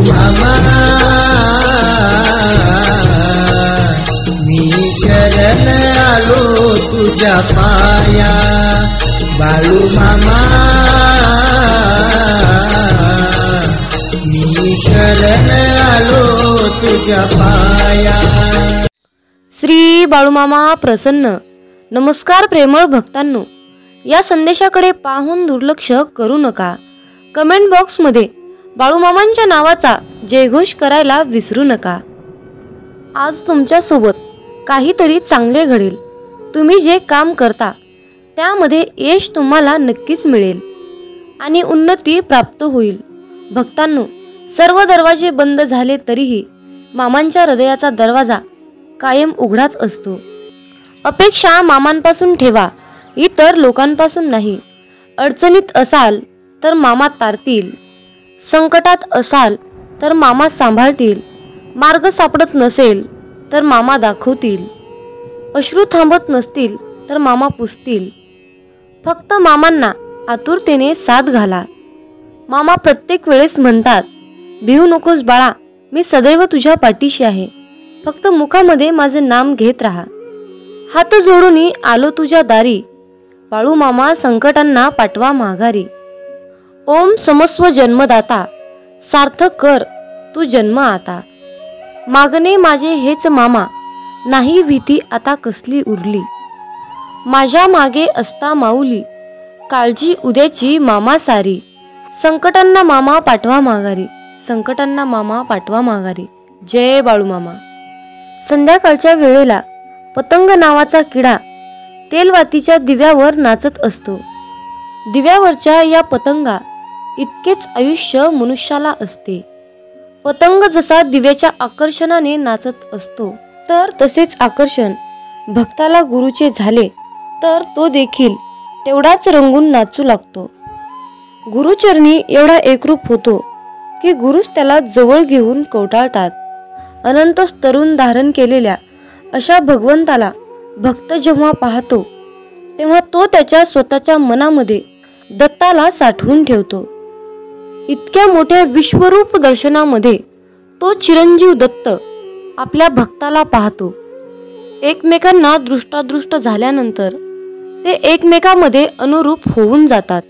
मामा मी शरण आलो तुझ्या पाया, बाळू मामा मी शरण आलो तुझ्या पाया। श्री बाळूमामा प्रसन्न। नमस्कार प्रेमळ भक्तांनो, या संदेशाकडे पाहून दुर्लक्ष करू नका। कमेंट बॉक्समध्ये बाळूमामांच्या नावाचा जयघोष करायला विसरू नका। आज तुमच्या सोबत काहीतरी चांगले घडेल। तुम्ही जे काम करता त्यामध्ये यश तुम्हाला नक्कीच मिळेल आणि उन्नती प्राप्त होईल। भक्तांनो, सर्व दरवाजे बंद झाले तरीही मामांच्या हृदयाचा दरवाजा कायम उघडाच असतो। अपेक्षा मामांपासून ठेवा, इतर लोकांपासून नाही। अडचणीत असाल तर मामा तारतील, संकटात असाल तर मामा सांभाळतील, मार्ग सापडत नसेल तर मामा दाखवतील, अश्रू थांबत नसतील तर मामा पुसतील। फक्त मामांना आतुरतेने साथ घाला। मामा प्रत्येक वेळेस म्हणतात, भिवू नकोस बाळा, मी सदैव तुझ्या पाठीशी आहे। फक्त मुखामध्ये माझे नाम घेत राहा। हात जोडून आलो तुझ्या दारी, बाळू मामा संकटांना पाठवा माघारी। ओम समस्व जन्मदाता, सार्थक कर तू जन्म आता। मागणे माझे हेच मामा, नाही भीती आता कसली उरली। माझ्या मागे असता माऊली, काळजी उद्याची मामा सारी। संकटांना मामा पाठवा माघारी, संकटांना मामा पाठवा माघारी। जय बाळूमामा। संध्याकाळच्या वेळेला पतंग नावाचा किडा तेलवातीच्या दिव्यावर नाचत असतो। दिव्यावरच्या या पतंगा इतकेच आयुष्य मनुष्याला असते। पतंग जसा दिव्याच्या आकर्षणाने नाचत असतो, तर तसेच आकर्षण भक्ताला गुरुचे झाले तर तो देखील तेवढाच रंगून नाचू लागतो। गुरुचरणी एवढा एकरूप होतो की गुरुच त्याला जवळ घेऊन कवटाळतात। अनंत तरुण धारण केलेल्या अशा भगवंताला भक्त जेव्हा पाहतो तेव्हा तो त्याच्या स्वतःच्या मनामध्ये दत्ताला साठवून ठेवतो। इतक्या मोठ्या विश्वरूप दर्शनामध्ये तो चिरंजीव दत्त आपल्या भक्ताला पाहतो। एकमेकांना दृष्टादृष्ट झाल्यानंतर ते एकमेकांमध्ये अनुरूप होऊन जातात।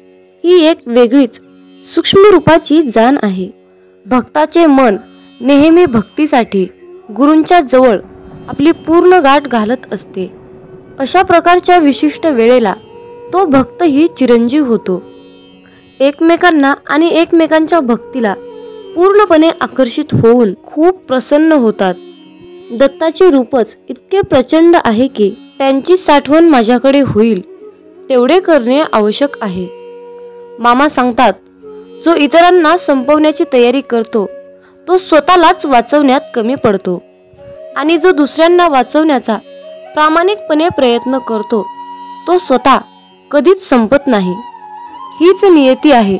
ही एक वेगळीच सूक्ष्म रूपाची जाण आहे। भक्ताचे मन नेहमी भक्तीसाठी गुरूंच्या जवळ आपली पूर्ण गाठ घालत असते। अशा प्रकारच्या विशिष्ट वेळेला तो भक्तही चिरंजीव होतो। एकमेकांना आणि एकमेकांच्या भक्तीला पूर्णपणे आकर्षित होऊन खूप प्रसन्न होतात। दत्ताचे रूपच इतके प्रचंड आहे की त्यांची साठवण माझ्याकडे होईल तेवढे करणे आवश्यक आहे। मामा सांगतात, जो इतरांना संपवण्याची तयारी करतो तो स्वतःलाच वाचवण्यात कमी पडतो आणि जो दुसऱ्यांना वाचवण्याचा प्रामाणिकपणे प्रयत्न करतो तो स्वतः कधीच संपत नाही। हीच नियती आहे।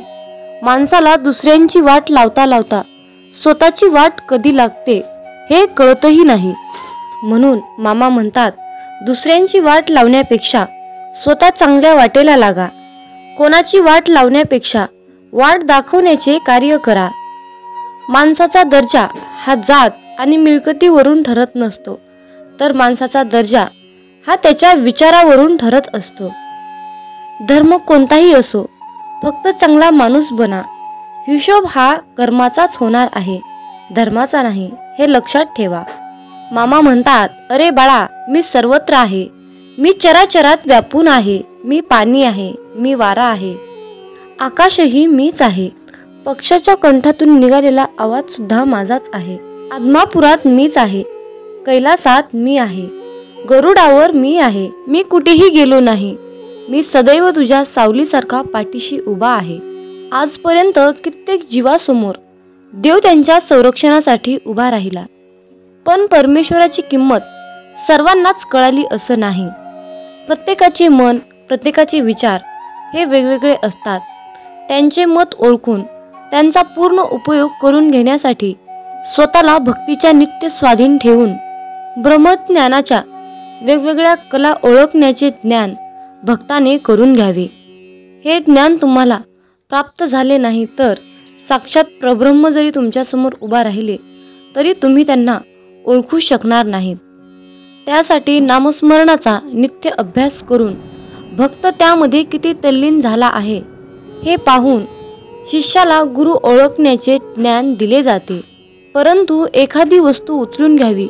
माणसाला दुसऱ्यांची वाट लावता लावता स्वतःची वाट कधी लागते हे कळतही नाही। म्हणून मामा म्हणतात, दुसऱ्यांची वाट लावण्यापेक्षा स्वतः चांगल्या वाटेला लागा। कोणाची वाट लावण्यापेक्षा वाट दाखवण्याचे कार्य करा। माणसाचा दर्जा हा जात आणि मिळकतीवरून ठरत नसतो, तर माणसाचा दर्जा हा त्याच्या विचारावरून ठरत असतो। धर्म कोणताही असो, फक्त चांगला माणूस बना। हिशोब हा कर्माचाच होणार आहे, धर्माचा नाही, हे लक्षात ठेवा। मामा म्हणतात, अरे बाळा, मी सर्वत्र आहे, मी चराचरात व्यापून आहे, मी पाणी आहे, मी वारा आहे, आकाशही मीच आहे, पक्षाच्या कंठातून निघालेला आवाज सुद्धा माझाच आहे, आदमापुरात मीच आहे, कैलासात मी आहे, गरुडावर मी आहे, मी कुठेही गेलो नाही, मी सदैव तुझ्या सावलीसारखा पाठीशी उभा आहे। आजपर्यंत कित्येक जीवासमोर देव त्यांच्या संरक्षणासाठी उभा राहिला, पण परमेश्वराची किंमत सर्वांनाच कळाली असं नाही। प्रत्येकाचे मन, प्रत्येकाचे विचार हे वेगवेगळे असतात। त्यांचे मत ओळखून त्यांचा पूर्ण उपयोग करून घेण्यासाठी स्वतःला भक्तीच्या नित्य स्वाधीन ठेवून ब्रह्मज्ञानाच्या वेगवेगळ्या कला ओळखण्याचे ज्ञान भक्ताने करून घ्यावे। हे ज्ञान तुम्हाला प्राप्त झाले नाही तर साक्षात परब्रह्म जरी तुमच्यासमोर उभा राहिले तरी तुम्ही त्यांना ओळखू शकणार नाहीत. त्यासाठी नामस्मरणाचा नित्य अभ्यास करून भक्त त्यामध्ये किती तल्लीन झाला आहे हे पाहून शिष्याला गुरु ओळखण्याचे ज्ञान दिले जाते. परंतु एखादी वस्तू उचलून घ्यावी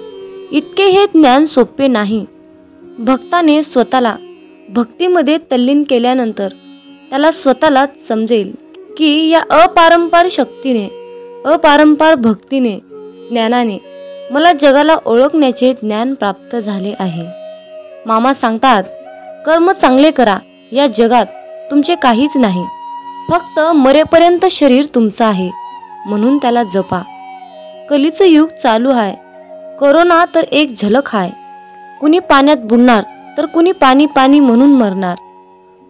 इतके हे ज्ञान सोपे नाही. भक्ताने स्वतःला भक्तीमध्ये तल्लीन केल्यानंतर त्याला स्वतःलाच समजेल की या अपारंपार शक्तीने, अपारंपार भक्तीने, ज्ञानाने मला जगाला ओळखण्याचे ज्ञान प्राप्त झाले आहे. मामा सांगतात, कर्म चांगले करा, या जगात तुमचे काहीच नाही, फक्त मरेपर्यंत शरीर तुमचं आहे, म्हणून त्याला जपा. कलीचं युग चालू आहे. कोरोना तर एक झलक आहे. कुणी पाण्यात बुडणार तर कुणी पाणी पाणी म्हणून मरणार,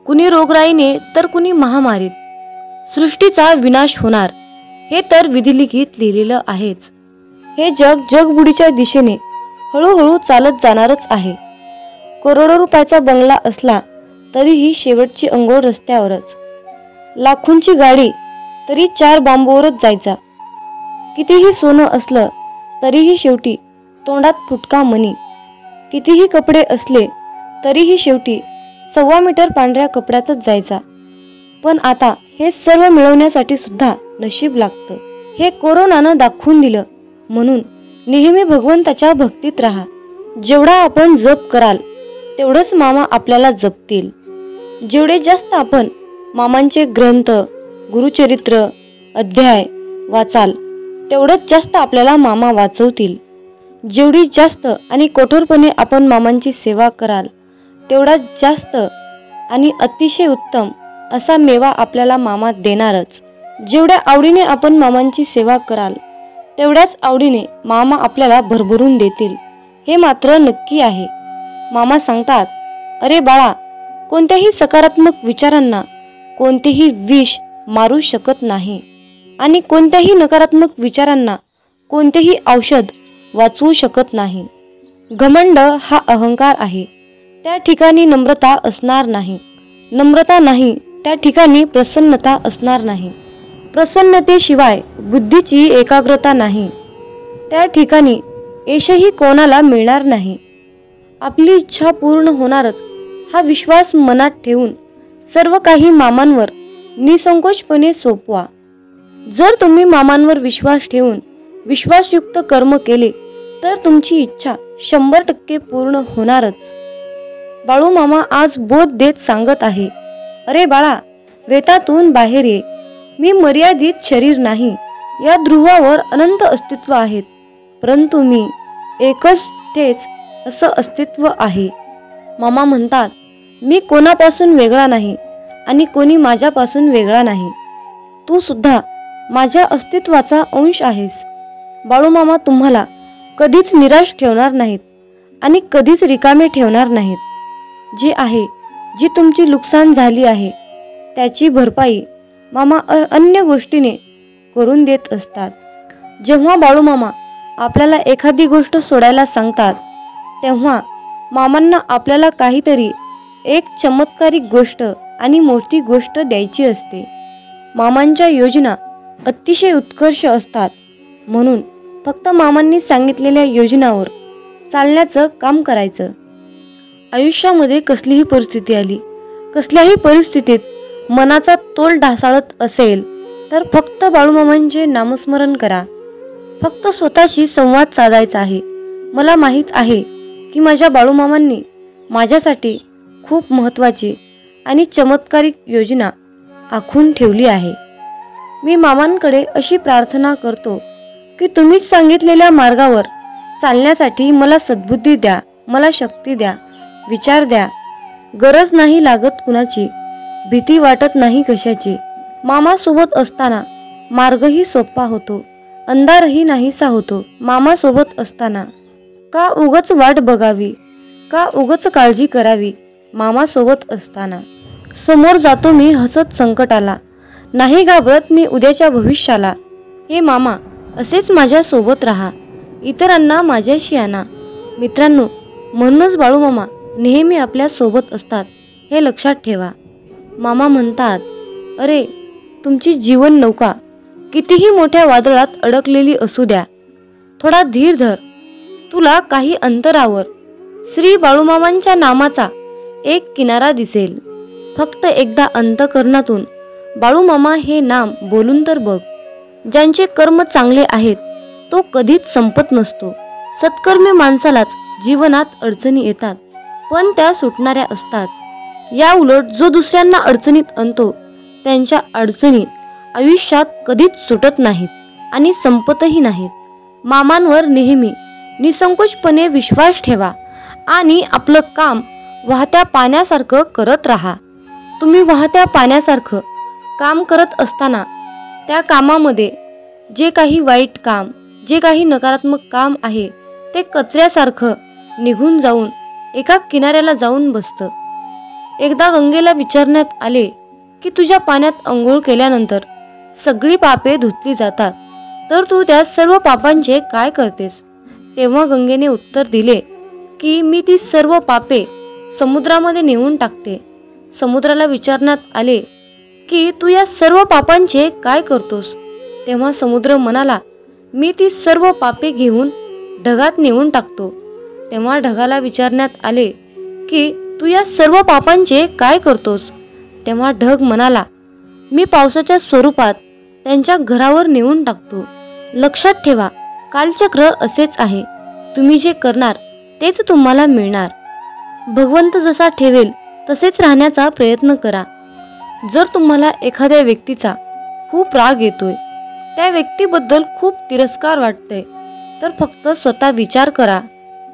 कुणी रोगराईने तर कुणी महामारीत. सृष्टीचा विनाश होणार हे तर विधिलिखित लिहिलेलं आहेच. हे जग जगबुडीच्या दिशेने हळूहळू चालत जाणारच आहे. करोडो रुपयाचा बंगला असला तरीही शेवटची अंघोळ रस्त्यावरच. लाखोंची गाडी तरी 4 बांबूवरच जायचा. कितीही सोनं असलं तरीही शेवटी तोंडात फुटका मणी. कितीही कपडे असले तरीही शेवटी 1.25 मीटर पांढऱ्या कपड्यातच जायचा. पण आता हे सर्व मिळवण्यासाठी सुद्धा नशीब लागतं. हे कोरोनानं दाखवून दिलं. म्हणून नेहमी भगवंताच्या भक्तीत राहा. जेवढा आपण जप कराल तेवढंच मामा आपल्याला जपतील. जेवढे जास्त आपण मामांचे ग्रंथ, गुरुचरित्र, अध्याय वाचाल तेवढंच जास्त आपल्याला मामा वाचवतील. जेवढी जास्त आणि कठोरपणे आपण मामांची सेवा कराल तेवढा जास्त आणि अतिशय उत्तम असा मेवा आपल्याला मामा देणारच. जेवढ्या आवडीने आपण मामांची सेवा कराल तेवढ्याच आवडीने मामा आपल्याला भरभरून देतील, हे मात्र नक्की आहे. मामा सांगतात, अरे बाळा, कोणत्याही सकारात्मक विचारांना कोणतेही विष मारू शकत नाही आणि कोणत्याही नकारात्मक विचारांना कोणतेही औषध वाचवू शकत नाही. घमंड हा अहंकार आहे, त्या ठिकाणी नम्रता असणार नाही. नम्रता नाही त्या ठिकाणी प्रसन्नता असणार नाही. प्रसन्नतेशिवाय बुद्धीची एकाग्रता नाही, त्या ठिकाणी यशही कोणाला मिळणार नाही. आपली इच्छा पूर्ण होणारच हा विश्वास मनात ठेवून सर्व काही मामांवर निसंकोचपणे सोपवा. जर तुम्ही मामांवर विश्वास ठेवून विश्वासयुक्त कर्म केले तर तुमची इच्छा 100% पूर्ण होणारच. बाळू मामा आज बोध देत सांगत आहे, अरे बाळा, वेतातून बाहेर ये. मी मर्यादित शरीर नाही, या ध्रुवावर अनंत अस्तित्व आहेत, परंतु मी एकच तेच असं अस्तित्व आहे. मामा म्हणतात, मी कोणापासून वेगळा नाही आणि कोणी माझ्यापासून वेगळा नाही. तू सुद्धा माझ्या अस्तित्वाचा अंश आहेस. बाळूमामा तुम्हाला कधीच निराश ठेवणार नाहीत आणि कधीच रिकामे ठेवणार नाहीत. जे आहे, जी तुमची नुकसान झाली आहे त्याची भरपाई मामा अन्य गोष्टीने करून देत असतात. जेव्हा बाळूमामा आपल्याला एखादी गोष्ट सोडायला सांगतात तेव्हा मामांना आपल्याला काहीतरी एक चमत्कारिक गोष्ट आणि मोठी गोष्ट द्यायची असते. मामांच्या योजना अतिशय उत्कर्ष असतात, म्हणून फक्त मामांनी सांगितलेल्या योजनावर चालण्याचं काम करायचं. आयुष्यामध्ये कसलीही परिस्थिती आली, कसल्याही परिस्थितीत मनाचा तोल ढासाळत असेल तर फक्त बाळूमामांचे नामस्मरण करा. फक्त स्वतःशी संवाद साधायचा आहे. मला माहीत आहे की माझ्या बाळूमामांनी माझ्यासाठी खूप महत्त्वाची आणि चमत्कारिक योजना आखून ठेवली आहे. मी मामांकडे अशी प्रार्थना करतो की तुम्ही सांगितलेल्या मार्गावर चालण्यासाठी मला सद्बुद्धी द्या, मला शक्ती द्या, विचार द्या. गरज नाही लागत कुणाची, भीती वाटत नाही कशाची. मामा सोबत असताना मार्गही सोपा होतो, अंधारही नाहीसा होतो. मामा सोबत असताना का उगच वाट बघावी, का उगच काळजी करावी. मामा सोबत असताना समोर जातो मी हसत संकटाला, नाही घाबरत मी उद्याच्या भविष्याला. हे मामा, असेच माझ्या सोबत राहा, इतरांना माझ्याशी आणा. मित्रांनो, म्हणूनच बाळूमामा नेहमी आपल्या सोबत असतात, हे लक्षात ठेवा. मामा म्हणतात, अरे तुमची जीवन नौका कितीही मोठ्या वादळात अडकलेली असू द्या, थोडा धीर धर. तुला काही अंतरावर श्री बाळूमामांच्या नामाचा एक किनारा दिसेल. फक्त एकदा अंतःकरणातून बाळूमामा हे नाम बोलून तर बघ. ज्यांचे कर्म चांगले आहेत तो कधीच संपत नसतो. सत्कर्मी माणसालाच जीवनात अडचणी येतात, पण त्या सुटणाऱ्या असतात. या उलट जो दुसऱ्यांना अडचणीत आणतो त्यांच्या अडचणी आयुष्यात कधीच सुटत नाहीत आणि संपतही नाहीत. मामांवर नेहमी निसंकोचपणे विश्वास ठेवा आणि आपलं काम वाहत्या पाण्यासारखं करत राहा. तुम्ही वाहत्या पाण्यासारखं काम करत असताना त्या कामामध्ये जे काही वाईट काम, जे काही नकारात्मक काम आहे ते कचऱ्यासारखं निघून जाऊन एका किनाऱ्याला जाऊन बसतं. एकदा गंगेला विचारण्यात आले की तुझ्या पाण्यात अंघोळ केल्यानंतर सगळी पापे धुतली जातात, तर तू त्या सर्व पापांचे काय करतेस? तेव्हा गंगेने उत्तर दिले की मी ती सर्व पापे समुद्रामध्ये नेऊन टाकते. समुद्राला विचारण्यात आले की तू या सर्व पापांचे काय करतोस? तेव्हा समुद्र म्हणाला, मी ती सर्व पापे घेऊन ढगात नेऊन टाकतो. तेव्हा ढगाला विचारण्यात आले की तू या सर्व पापांचे काय करतोस? तेव्हा ढग म्हणाला, मी पावसाच्या स्वरूपात त्यांच्या घरावर नेऊन टाकतो. लक्षात ठेवा, कालचक्र असेच आहे. तुम्ही जे करणार तेच तुम्हाला मिळणार. भगवंत जसा ठेवेल तसेच राहण्याचा प्रयत्न करा. जर तुम्हाला एखाद्या व्यक्तीचा खूप राग येतोय, त्या व्यक्तीबद्दल खूप तिरस्कार वाटतोय, तर फक्त स्वतः विचार करा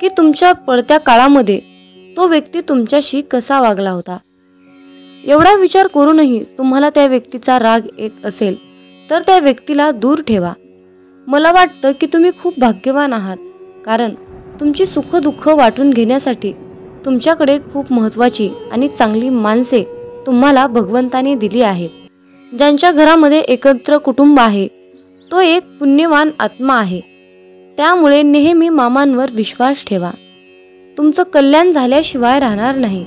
की तुमच्या पडत्या काळामध्ये तो व्यक्ती तुमच्याशी कसा वागला होता. एवढा विचार करूनही तुम्हाला त्या व्यक्तीचा राग येत असेल तर त्या व्यक्तीला दूर ठेवा. मला वाटतं की तुम्ही खूप भाग्यवान आहात, कारण तुमची सुखदुःख वाटून घेण्यासाठी तुमच्याकडे खूप महत्त्वाची आणि चांगली माणसे तुम्हाला भगवंताने दिली आहेत. ज्यांच्या घरामध्ये एकत्र कुटुंब आहे तो एक पुण्यवान आत्मा आहे. त्यामुळे नेहमी मामांवर विश्वास ठेवा. तुमचं कल्याण झाल्याशिवाय राहणार नाही.